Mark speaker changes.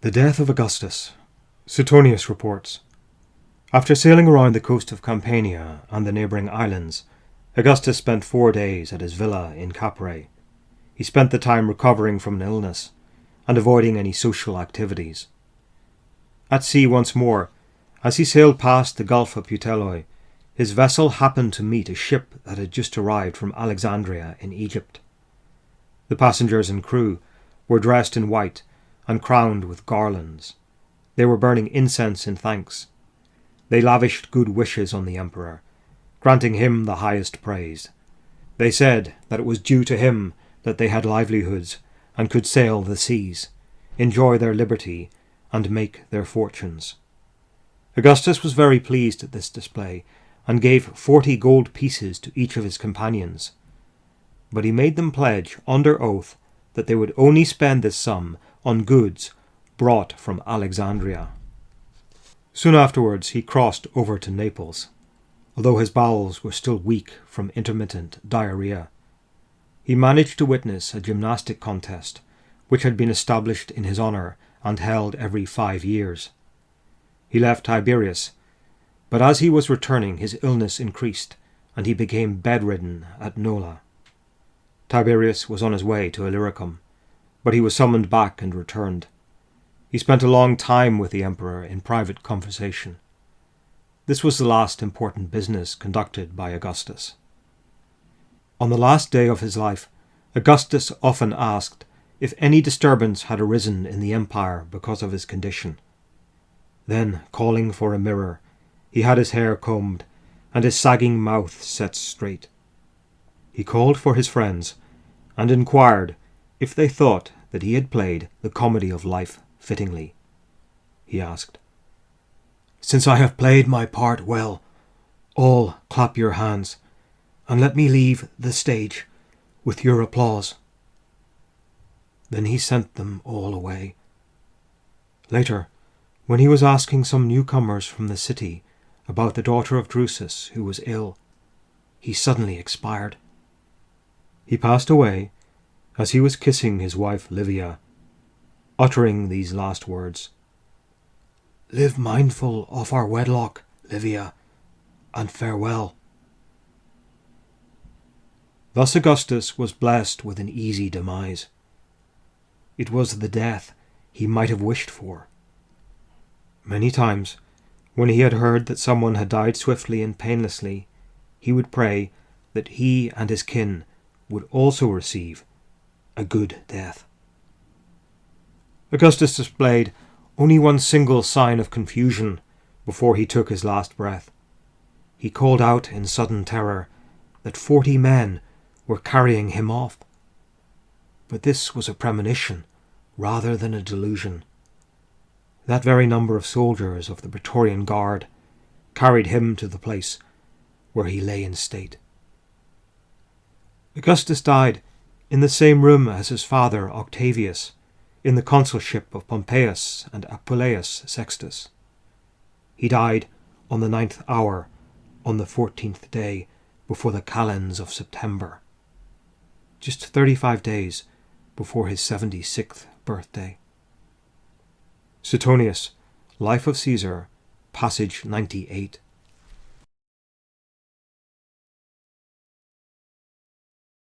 Speaker 1: The death of Augustus. Suetonius reports. After sailing around the coast of Campania and the neighbouring islands, Augustus spent 4 days at his villa in Capri. He spent the time recovering from an illness and avoiding any social activities. At sea once more, as he sailed past the Gulf of Puteoli, his vessel happened to meet a ship that had just arrived from Alexandria in Egypt. The passengers and crew were dressed in white and crowned with garlands. They were burning incense in thanks. They lavished good wishes on the emperor, granting him the highest praise. They said that it was due to him that they had livelihoods and could sail the seas, enjoy their liberty, and make their fortunes. Augustus was very pleased at this display, and gave 40 gold pieces to each of his companions. But he made them pledge under oath that they would only spend this sum on goods brought from Alexandria. Soon afterwards he crossed over to Naples, although his bowels were still weak from intermittent diarrhea. He managed to witness a gymnastic contest, which had been established in his honour and held every 5 years. He left Tiberias, but as he was returning his illness increased, and he became bedridden at Nola. Tiberius was on his way to Illyricum, but he was summoned back and returned. He spent a long time with the emperor in private conversation. This was the last important business conducted by Augustus. On the last day of his life, Augustus often asked if any disturbance had arisen in the empire because of his condition. Then, calling for a mirror, he had his hair combed and his sagging mouth set straight. He called for his friends and inquired if they thought that he had played the comedy of life fittingly. He asked, "Since I have played my part well, all clap your hands, and let me leave the stage with your applause." Then he sent them all away. Later, when he was asking some newcomers from the city about the daughter of Drusus who was ill, he suddenly expired. He passed away as he was kissing his wife Livia, uttering these last words, "Live mindful of our wedlock, Livia, and farewell." Thus Augustus was blessed with an easy demise. It was the death he might have wished for. Many times, when he had heard that someone had died swiftly and painlessly, he would pray that he and his kin would also receive a good death. Augustus displayed only one single sign of confusion before he took his last breath. He called out in sudden terror that 40 men were carrying him off. But this was a premonition rather than a delusion. That very number of soldiers of the Praetorian Guard carried him to the place where he lay in state. Augustus died in the same room as his father Octavius, in the consulship of Pompeius and Appuleius Sextus. He died on the 9th hour, on the 14th day before the calends of September, just 35 days before his 76th birthday. Suetonius, Life of Caesar, passage 98.